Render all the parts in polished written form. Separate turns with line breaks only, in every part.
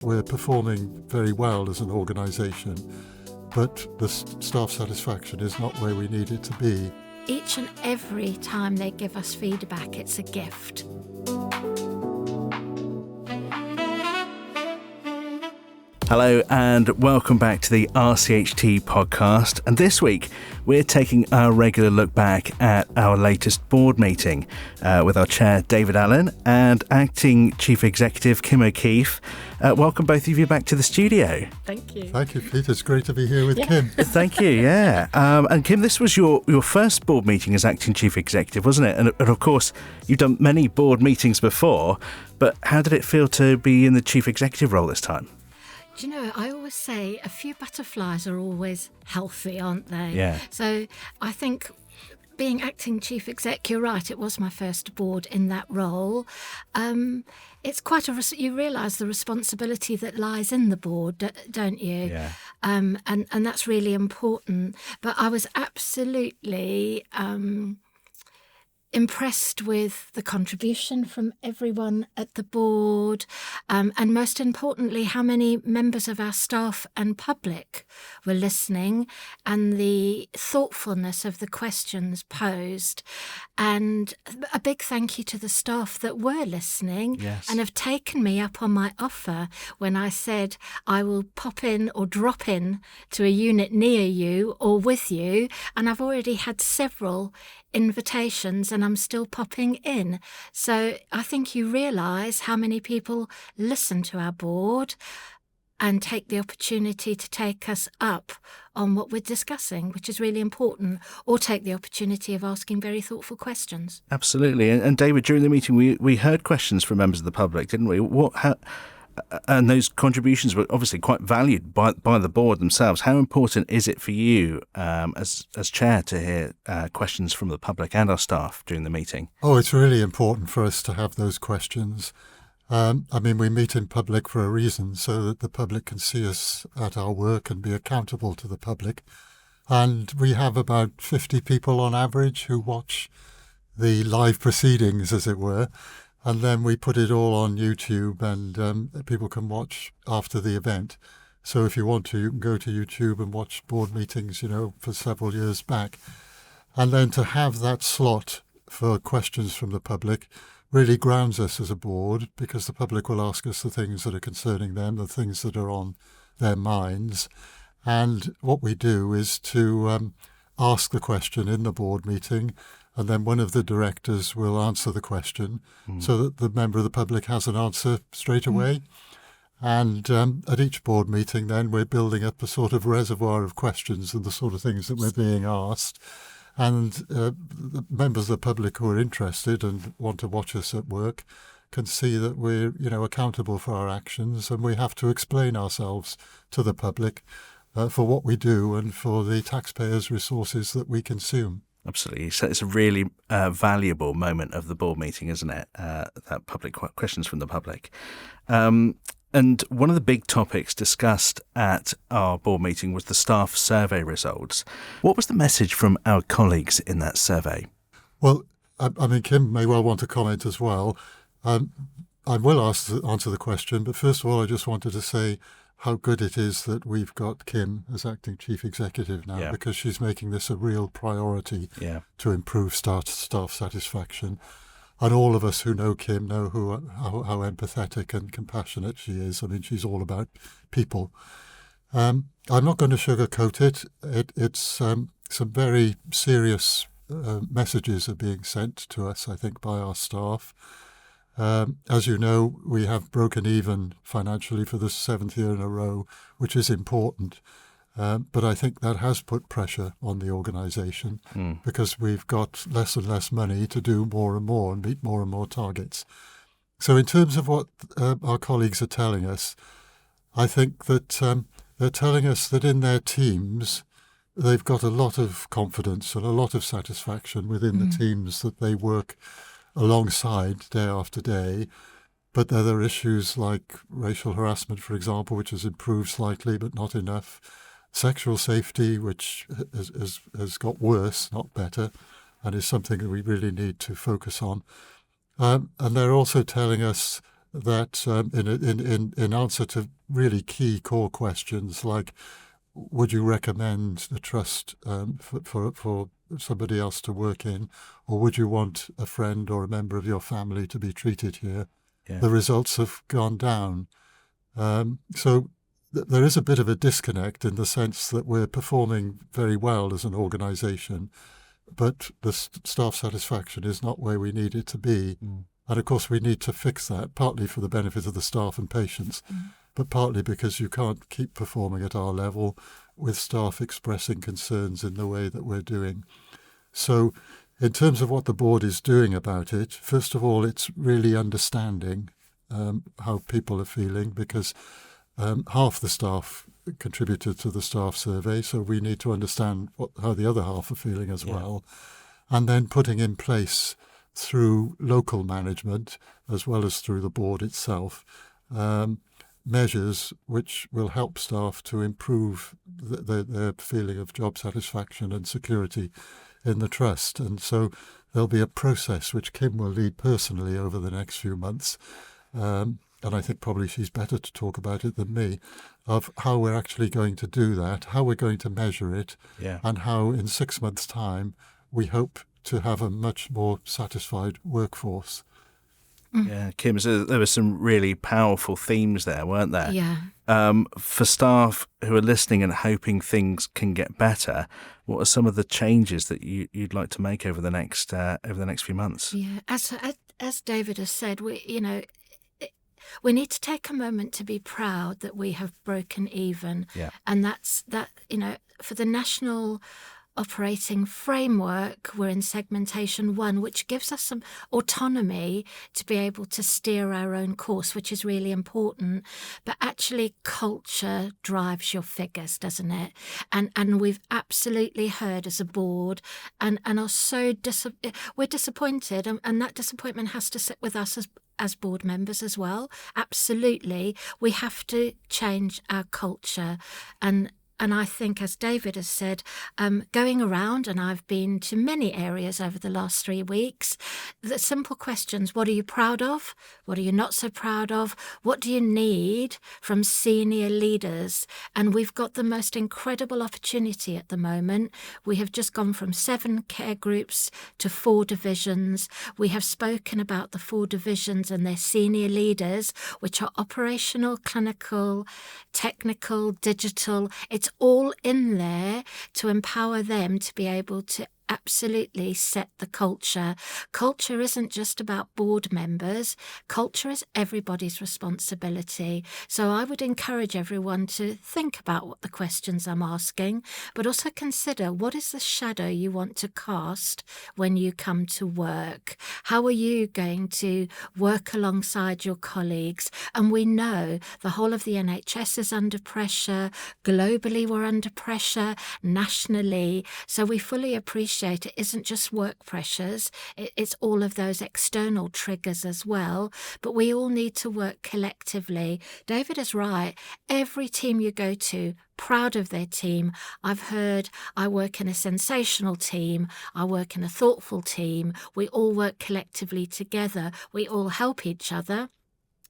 We're performing very well as an organisation, but the staff satisfaction is not where we need it to be.
Each and every time they give us feedback, it's a gift.
Hello and welcome back to the RCHT Podcast. And this week, we're taking our regular look back at our latest board meeting with our chair, David Allen, and acting chief executive, Kim O'Keefe. Welcome both of you back to the studio.
Thank you.
Thank you, Pete. It's great to be here with Kim.
Thank you, yeah. And Kim, this was your first board meeting as acting chief executive, wasn't it? And of course, you've done many board meetings before, but how did it feel to be in the chief executive role this time?
Do you know, I always say a few butterflies are always healthy, aren't they?
Yeah.
So I think being acting chief exec, you're right, it was my first board in that role. It's quite you realise the responsibility that lies in the board, don't you?
Yeah.
And that's really important. But I was absolutely impressed with the contribution from everyone at the board, and most importantly, how many members of our staff and public were listening, and the thoughtfulness of the questions posed. And a big thank you to the staff that were listening.
Yes.
And have taken me up on my offer when I said I will pop in or drop in to a unit near you or with you. And I've already had several invitations and I'm still popping in. So I think you realise how many people listen to our board and take the opportunity to take us up on what we're discussing, which is really important, or take the opportunity of asking very thoughtful questions.
Absolutely. And David, during the meeting, we heard questions from members of the public, didn't we? And those contributions were obviously quite valued by the board themselves. How important is it for you as chair to hear questions from the public and our staff during the meeting?
Oh, it's really important for us to have those questions. We meet in public for a reason, so that the public can see us at our work and be accountable to the public. And we have about 50 people on average who watch the live proceedings, as it were. And then we put it all on YouTube, and people can watch after the event. So if you want to, you can go to YouTube and watch board meetings, for several years back. And then to have that slot for questions from the public really grounds us as a board, because the public will ask us the things that are concerning them, the things that are on their minds. And what we do is to ask the question in the board meeting, and then one of the directors will answer the question so that the member of the public has an answer straight away. And at each board meeting then we're building up a sort of reservoir of questions and the sort of things that we're being asked. And the members of the public who are interested and want to watch us at work can see that we're, accountable for our actions, and we have to explain ourselves to the public for what we do and for the taxpayers' resources that we consume.
Absolutely. So it's a really valuable moment of the board meeting, isn't it? That public questions from the public. And one of the big topics discussed at our board meeting was the staff survey results. What was the message from our colleagues in that survey?
Well, Kim may well want to comment as well. I will answer the question, but first of all, I just wanted to say how good it is that we've got Kim as acting chief executive now, because she's making this a real priority to improve staff satisfaction. And all of us who know Kim know how empathetic and compassionate she is. She's all about people. I'm not going to sugarcoat it. It's some very serious messages are being sent to us, I think, by our staff. As you know, we have broken even financially for the 7th year in a row, which is important. But I think that has put pressure on the organisation because we've got less and less money to do more and more and meet more and more targets. So in terms of what our colleagues are telling us, I think that they're telling us that in their teams, they've got a lot of confidence and a lot of satisfaction within the teams that they work alongside day after day. But there are issues like racial harassment, for example, which has improved slightly but not enough. Sexual safety, which has got worse, not better, and is something that we really need to focus on. And they're also telling us that in answer to really key core questions like, would you recommend the trust for somebody else to work in, or would you want a friend or a member of your family to be treated here?
Yeah.
The results have gone down. So there is a bit of a disconnect in the sense that we're performing very well as an organisation, but the staff satisfaction is not where we need it to be. And of course, we need to fix that, partly for the benefit of the staff and patients, but partly because you can't keep performing at our level with staff expressing concerns in the way that we're doing. So in terms of what the board is doing about it, first of all, it's really understanding how people are feeling, because half the staff contributed to the staff survey, so we need to understand how the other half are feeling as well, and then putting in place through local management as well as through the board itself measures which will help staff to improve their feeling of job satisfaction and security in the trust. And so there'll be a process which Kim will lead personally over the next few months, and I think probably she's better to talk about it than me, of how we're actually going to do that, how we're going to measure it, and how in 6 months' time we hope to have a much more satisfied workforce.
Yeah, Kim, so there were some really powerful themes there, weren't there?
Yeah.
For staff who are listening and hoping things can get better, what are some of the changes that you'd like to make over the next few months?
Yeah, as David has said, we need to take a moment to be proud that we have broken even, and that's for the national operating framework, we're in segmentation 1, which gives us some autonomy to be able to steer our own course, which is really important. But actually, culture drives your figures, doesn't it? And we've absolutely heard as a board, and are so we're disappointed, and that disappointment has to sit with us as board members as well. Absolutely, we have to change our culture. And I think, as David has said, going around, and I've been to many areas over the last 3 weeks, the simple questions: what are you proud of? What are you not so proud of? What do you need from senior leaders? And we've got the most incredible opportunity at the moment. We have just gone from 7 care groups to 4 divisions. We have spoken about the 4 divisions and their senior leaders, which are operational, clinical, technical, digital. It's all in there to empower them to be able to absolutely set the culture. Culture isn't just about board members. Culture is everybody's responsibility. So I would encourage everyone to think about what the questions I'm asking, but also consider, what is the shadow you want to cast when you come to work? How are you going to work alongside your colleagues? And we know the whole of the NHS is under pressure. Globally, we're under pressure. Nationally. So we fully appreciate it isn't just work pressures, it's all of those external triggers as well. But we all need to work collectively. David is right. Every team you go to, proud of their team. I've heard, I work in a sensational team. I work in a thoughtful team. We all work collectively together. We all help each other.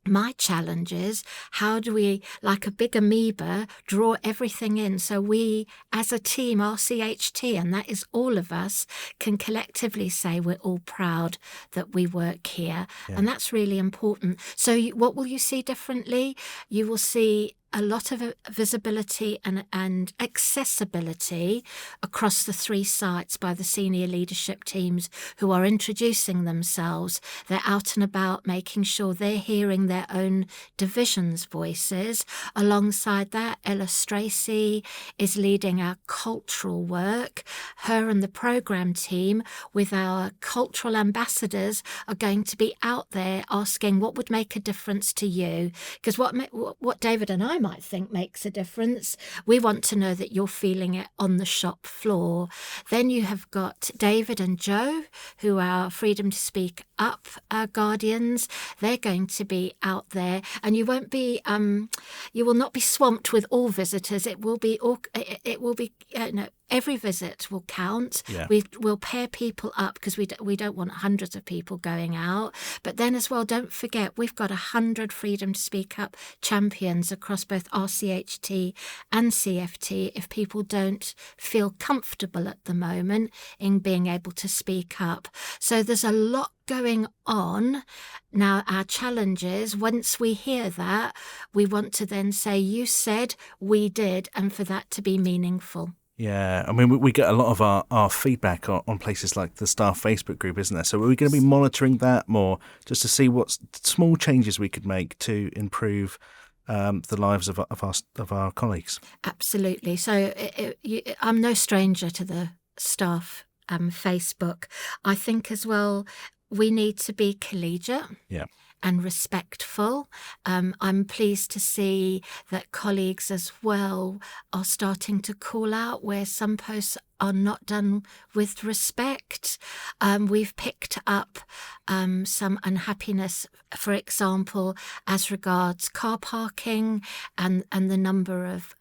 My challenge is, how do we, like a big amoeba, draw everything in so we, as a team, RCHT, and that is all of us, can collectively say we're all proud that we work here. And that's really important. So what will you see differently? You will see a lot of visibility and accessibility across the 3 sites by the senior leadership teams who are introducing themselves. They're out and about, making sure they're hearing their own division's voices. Alongside that, Ella Stracy is leading our cultural work. Her and the programme team with our cultural ambassadors are going to be out there asking what would make a difference to you. Because what David and I might think makes a difference, we want to know that you're feeling it on the shop floor. Then you have got David and Joe, who are Freedom to Speak Up guardians. They're going to be out there, and you will not be swamped with all visitors. It will be every visit will count.
Yeah.
We'll pair people up because we don't want hundreds of people going out. But then as well, don't forget, we've got 100 Freedom to Speak Up champions across both RCHT and CFT if people don't feel comfortable at the moment in being able to speak up. So there's a lot going on. Now, our challenge is, once we hear that, we want to then say, you said, we did, and for that to be meaningful.
Yeah, I mean, we get a lot of our feedback on places like the staff Facebook group, isn't there? So are we going to be monitoring that more just to see what small changes we could make to improve the lives of our colleagues?
Absolutely. So I'm no stranger to the staff Facebook. I think as well, we need to be collegiate.
Yeah.
And respectful. I'm pleased to see that colleagues as well are starting to call out where some posts are not done with respect. We've picked up some unhappiness, for example, as regards car parking and the number of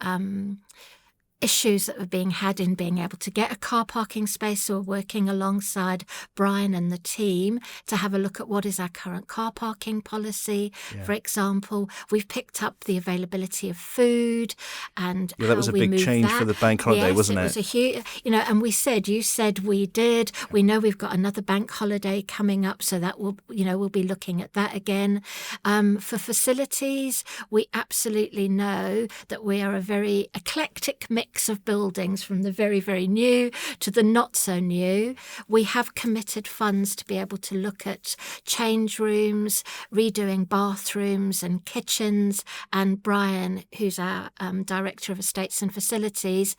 issues that were being had in being able to get a car parking space. So we're working alongside Brian and the team to have a look at what is our current car parking policy. Yeah. For example, we've picked up the availability of food and
that was a big change for the bank holiday, wasn't it?
It was a huge, and we said, you said, we did. We know we've got another bank holiday coming up, so that will, we'll be looking at that again. For facilities, we absolutely know that we are a very eclectic mix of buildings, from the very, very new to the not so new. We have committed funds to be able to look at change rooms, redoing bathrooms and kitchens. And Brian, who's our Director of Estates and Facilities,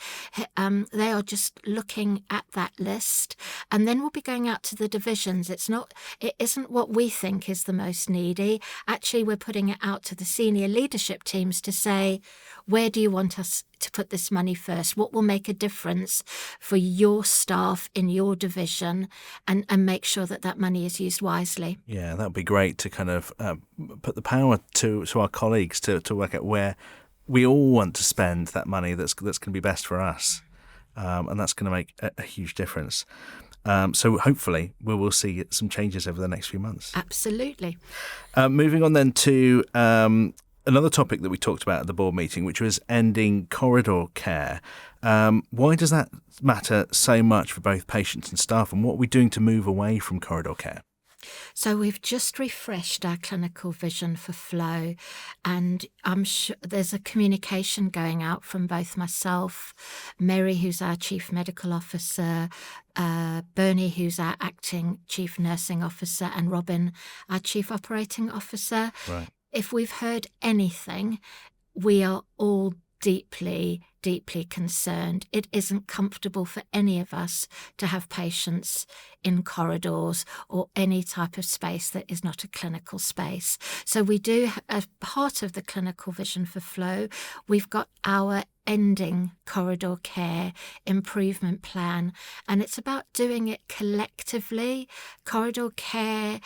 they are just looking at that list. And then we'll be going out to the divisions. It isn't what we think is the most needy. Actually, we're putting it out to the senior leadership teams to say, where do you want us to put this money first? What will make a difference for your staff in your division, and make sure that money is used wisely?
Yeah, that would be great to kind of put the power to our colleagues to work out where we all want to spend that money that's going to be best for us. And that's going to make a huge difference. So hopefully we will see some changes over the next few months.
Absolutely.
Moving on then to another topic that we talked about at the board meeting, which was ending corridor care. Why does that matter so much for both patients and staff, and what are we doing to move away from corridor care?
So we've just refreshed our clinical vision for flow, and I'm sure there's a communication going out from both myself, Mary, who's our Chief Medical Officer, Bernie, who's our Acting Chief Nursing Officer, and Robin, our Chief Operating Officer.
Right.
If we've heard anything, we are all deeply, deeply concerned. It isn't comfortable for any of us to have patients in corridors or any type of space that is not a clinical space. So we do, as part of the clinical vision for flow, we've got our ending corridor care improvement plan, and it's about doing it collectively. Corridor care,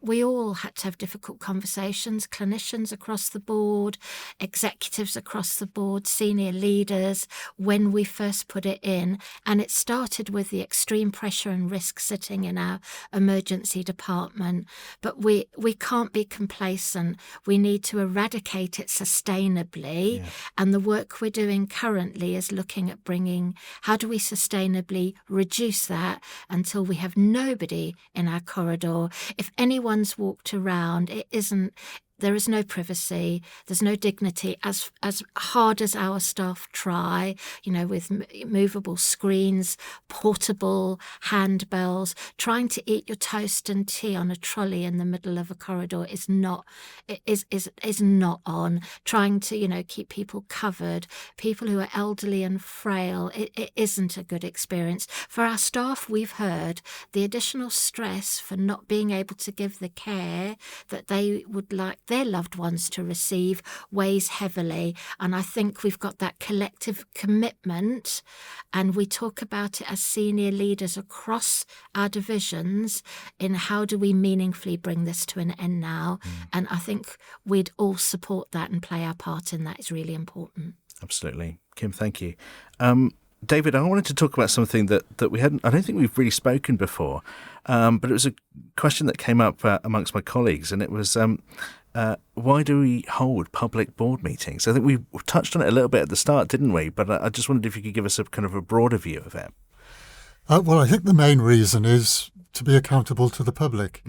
we all had to have difficult conversations, clinicians across the board, executives across the board, senior leaders, when we first put it in. And it started with the extreme pressure and risk sitting in our emergency department. But we can't be complacent. We need to eradicate it sustainably. Yeah. And the work we're doing currently is looking at bringing, how do we sustainably reduce that until we have nobody in our corridor? If anyone's walked around, there is no privacy, there's no dignity, as hard as our staff try, with movable screens, portable handbells. Trying to eat your toast and tea on a trolley in the middle of a corridor is not on. Trying to, keep people covered, people who are elderly and frail, it isn't a good experience. For our staff, we've heard the additional stress for not being able to give the care that they would like their loved ones to receive weighs heavily. And I think we've got that collective commitment, and we talk about it as senior leaders across our divisions in how do we meaningfully bring this to an end now. And I think we'd all support that and play our part in that. Is really important.
Absolutely. Kim, thank you. David, I wanted to talk about something that we hadn't, I don't think we've really spoken before, but it was a question that came up amongst my colleagues, and it was, why do we hold public board meetings? I think we touched on it a little bit at the start, didn't we? But I just wondered if you could give us a kind of a broader view of it.
Well, I think the main reason is to be accountable to the public.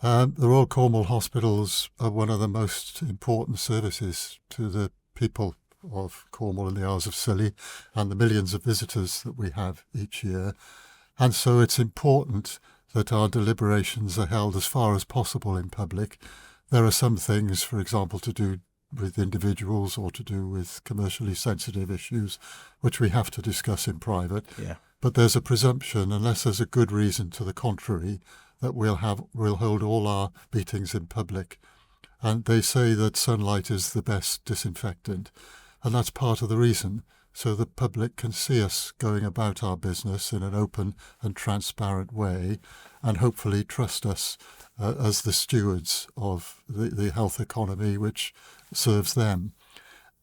The Royal Cornwall Hospitals are one of the most important services to the people of Cornwall and the Isles of Scilly and the millions of visitors that we have each year. And so it's important that our deliberations are held as far as possible in public. There are some things, for example, to do with individuals or to do with commercially sensitive issues, which we have to discuss in private.
Yeah.
But there's a presumption, unless there's a good reason to the contrary, that we'll hold all our meetings in public. And they say that sunlight is the best disinfectant. And that's part of the reason, so the public can see us going about our business in an open and transparent way and hopefully trust us as the stewards of the health economy which serves them.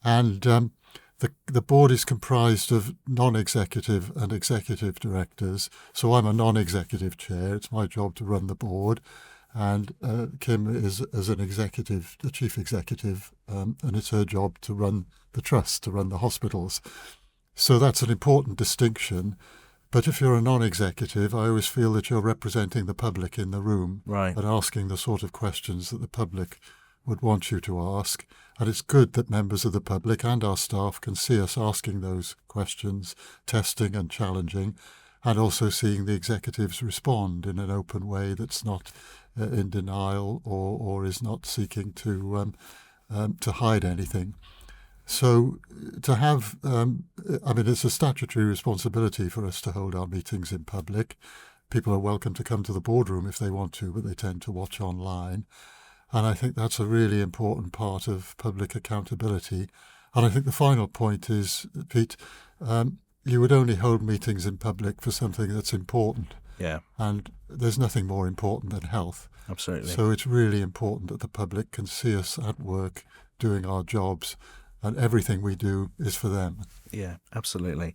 And the board is comprised of non-executive and executive directors. So I'm a non-executive chair. It's my job to run the board. And Kim is as an executive, the chief executive, and it's her job to run the trust, to run the hospitals. So that's an important distinction. But if you're a non-executive, I always feel that you're representing the public in the room,
right,
and asking the sort of questions that the public would want you to ask. And it's good that members of the public and our staff can see us asking those questions, testing and challenging, and also seeing the executives respond in an open way that's not in denial or is not seeking to hide anything. So to have, it's a statutory responsibility for us to hold our meetings in public. People are welcome to come to the boardroom if they want to, but they tend to watch online. And I think that's a really important part of public accountability. And I think the final point is, Pete, you would only hold meetings in public for something that's important.
Yeah.
And there's nothing more important than health.
Absolutely.
So it's really important that the public can see us at work doing our jobs, and everything we do is for them.
Yeah, absolutely.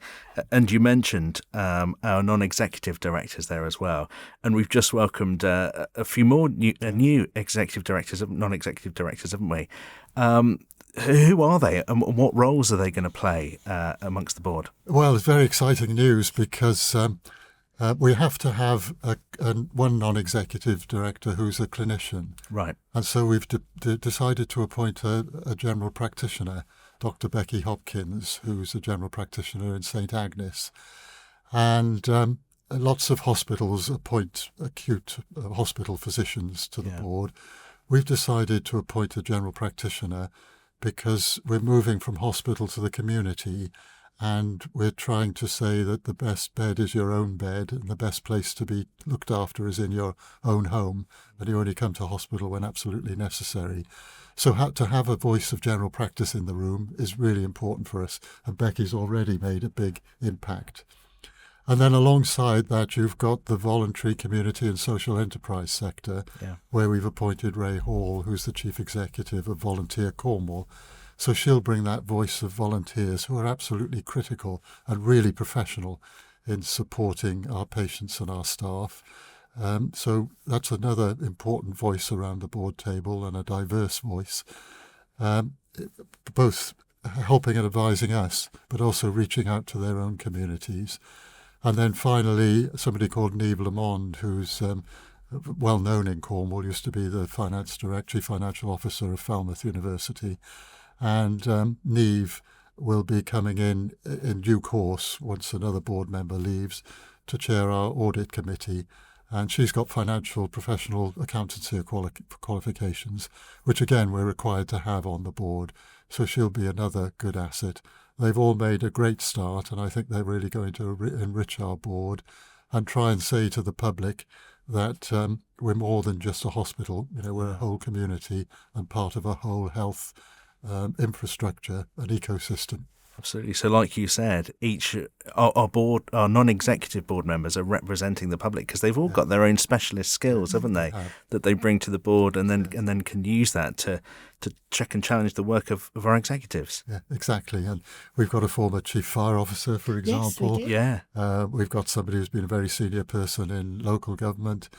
And you mentioned our non-executive directors there as well. And we've just welcomed a few more new executive directors, non-executive directors, haven't we? Who are they and what roles are they going to play amongst the board? Well,
it's very exciting news because we have to have one non-executive director who's a clinician.
Right.
And so we've decided to appoint a general practitioner, Dr. Becky Hopkins, who's a general practitioner in St. Agnes. And lots of hospitals appoint acute hospital physicians to the board. We've decided to appoint a general practitioner because we're moving from hospital to the community, and we're trying to say that the best bed is your own bed, and the best place to be looked after is in your own home, and you only come to hospital when absolutely necessary. So to have a voice of general practice in the room is really important for us, and Becky's already made a big impact. And then alongside that, you've got the voluntary community and social enterprise sector, where we've appointed Ray Hall, who's the chief executive of Volunteer Cornwall. So she'll bring that voice of volunteers who are absolutely critical and really professional in supporting our patients and our staff. So that's another important voice around the board table, and a diverse voice, both helping and advising us, but also reaching out to their own communities. And then finally, somebody called Niamh Lamond, who's well known in Cornwall, used to be the chief financial officer of Falmouth University. And Niamh will be coming in due course, once another board member leaves, to chair our audit committee. And she's got financial professional accountancy qualifications, which again we're required to have on the board. So she'll be another good asset. They've all made a great start, and I think they're really going to enrich our board and try and say to the public that we're more than just a hospital. We're a whole community and part of a whole health infrastructure and ecosystem.
Absolutely. So like you said, our non-executive board members are representing the public because they've all got their own specialist skills, haven't they, that they bring to the board and then can use that to check and challenge the work of our executives.
Yeah, exactly. And we've got a former chief fire officer, for example.
Yes, we do.
Yeah.
We've got somebody who's been a very senior person in local government.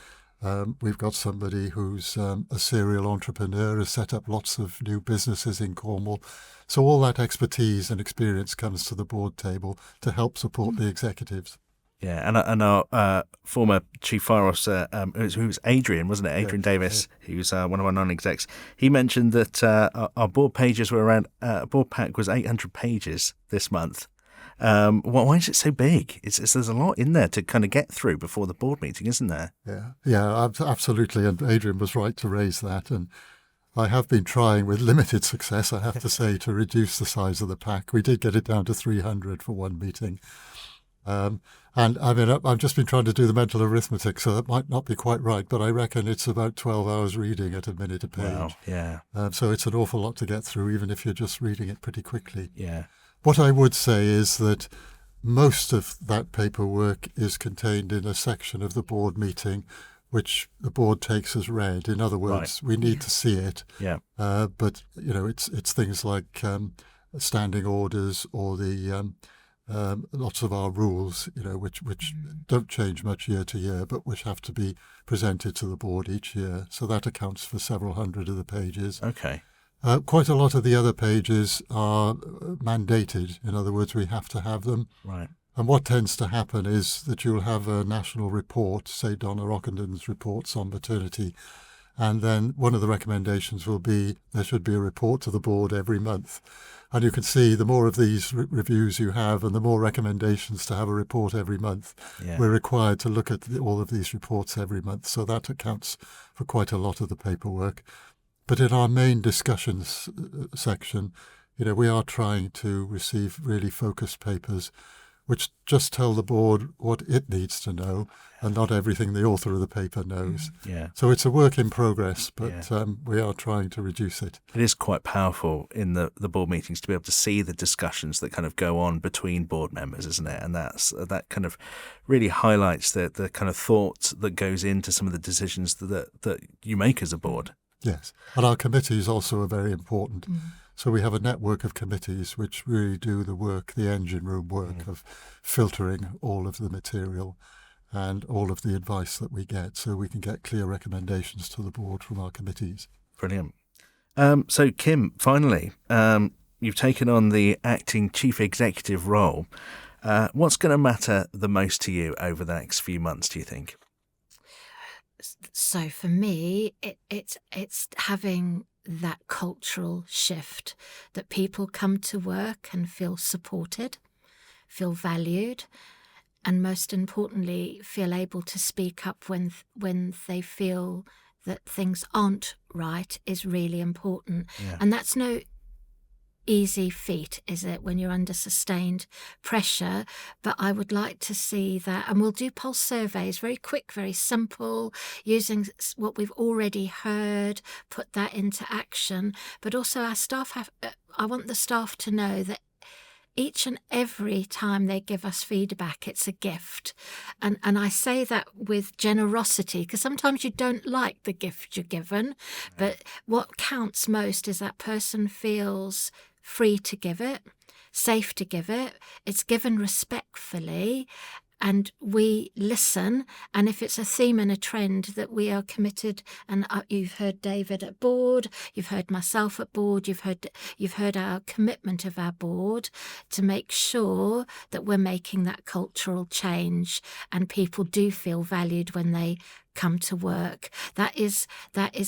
We've got somebody who's a serial entrepreneur, has set up lots of new businesses in Cornwall. So all that expertise and experience comes to the board table to help support the executives.
Yeah, and our former chief fire officer, who was Adrian, wasn't it? Adrian Davis, who's one of our non-execs. He mentioned that our board pages were around, board pack was 800 pages this month. Why is it so big? There's a lot in there to kind of get through before the board meeting, isn't there?
Yeah, absolutely. And Adrian was right to raise that. And I have been trying with limited success, I have to say, to reduce the size of the pack. We did get it down to 300 for one meeting. And I mean, I've just been trying to do the mental arithmetic, so that might not be quite right, but I reckon it's about 12 hours reading at a minute a page.
Wow, yeah.
So it's an awful lot to get through, even if you're just reading it pretty quickly.
Yeah.
What I would say is that most of that paperwork is contained in a section of the board meeting which the board takes as read. In other words, we need to see it.
Yeah.
But, it's things like standing orders or the lots of our rules, which don't change much year to year, but which have to be presented to the board each year. So that accounts for several hundred of the pages.
Okay.
Quite a lot of the other pages are mandated. In other words, we have to have them.
Right.
And what tends to happen is that you'll have a national report, say Donna Rockenden's reports on maternity, and then one of the recommendations will be there should be a report to the board every month. And you can see the more of these reviews you have and the more recommendations to have a report every month, we're required to look at all of these reports every month. So that accounts for quite a lot of the paperwork. But in our main discussions section, we are trying to receive really focused papers which just tell the board what it needs to know and not everything the author of the paper knows.
Yeah.
So it's a work in progress, but we are trying to reduce it.
It is quite powerful in the board meetings to be able to see the discussions that kind of go on between board members, isn't it? And that kind of really highlights the kind of thought that goes into some of the decisions that you make as a board.
Yes, and our committees also are very important. So we have a network of committees which really do the work, the engine room work of filtering all of the material and all of the advice that we get, so we can get clear recommendations to the board from our committees.
Brilliant. So Kim, finally, you've taken on the acting chief executive role. What's going to matter the most to you over the next few months, do you think?
So for me, it's having that cultural shift, that people come to work and feel supported, feel valued, and most importantly, feel able to speak up when they feel that things aren't right is really important. Yeah. And that's no easy feat, is it, when you're under sustained pressure? But I would like to see that, and we'll do pulse surveys, very quick, very simple, using what we've already heard, put that into action. But also our staff I want the staff to know that each and every time they give us feedback, it's a gift. And I say that with generosity, because sometimes you don't like the gift you're given, but what counts most is that person feels free to give it, safe to give it, it's given respectfully, and we listen. And if it's a theme and a trend that we are committed, and you've heard David at board, you've heard myself at board, you've heard our commitment of our board to make sure that we're making that cultural change and people do feel valued when they come to work. That is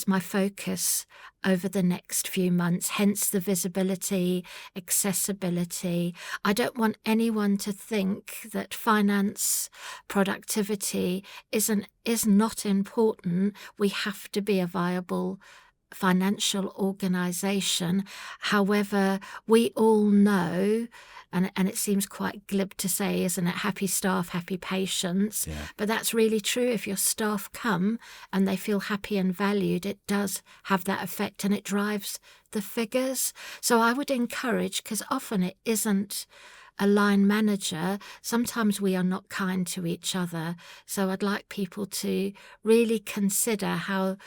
my focus over the next few months, hence the visibility, accessibility. I don't want anyone to think that finance, productivity is not important. We have to be a viable financial organisation. However, we all know, and it seems quite glib to say, isn't it? Happy staff, happy patients.
Yeah.
But that's really true. If your staff come and they feel happy and valued, it does have that effect and it drives the figures. So I would encourage, because often it isn't a line manager, sometimes we are not kind to each other. So I'd like people to really consider how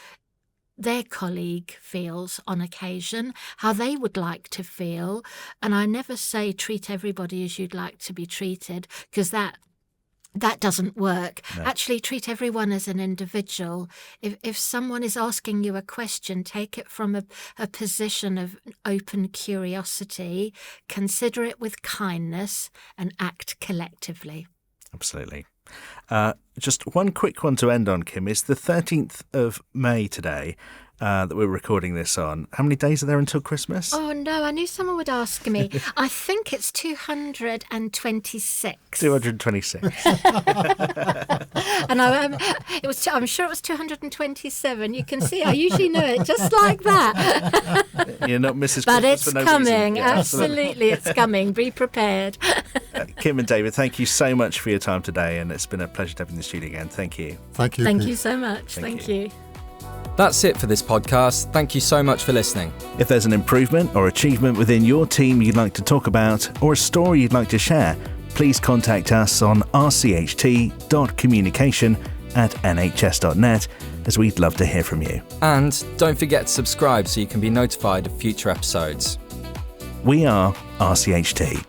their colleague feels on occasion, how they would like to feel. And I never say treat everybody as you'd like to be treated, because that doesn't work.
No.
Actually, treat everyone as an individual. If someone is asking you a question, take it from a position of open curiosity, consider it with kindness, and act collectively.
Absolutely. Just one quick one to end on, Kim. It's the 13th of May today that we're recording this on. How many days are there until Christmas?
Oh, no, I knew someone would ask me. I think it's 226.
226.
And I'm sure it was 227. You can see I usually know it just like that.
You're not Mrs.
But
Christmas
it's
for no
coming.
reason. Yeah,
Absolutely, it's coming. Be prepared.
Kim and David, thank you so much for your time today, and it's been a pleasure to have you in the studio again. Thank you.
Thank you.
Thank
Pete.
you so much. Thank you.
That's it for this podcast. Thank you so much for listening.
If there's an improvement or achievement within your team you'd like to talk about, or a story you'd like to share, please contact us on rcht.communication@nhs.net, as we'd love to hear from you.
And don't forget to subscribe so you can be notified of future episodes.
We are RCHT.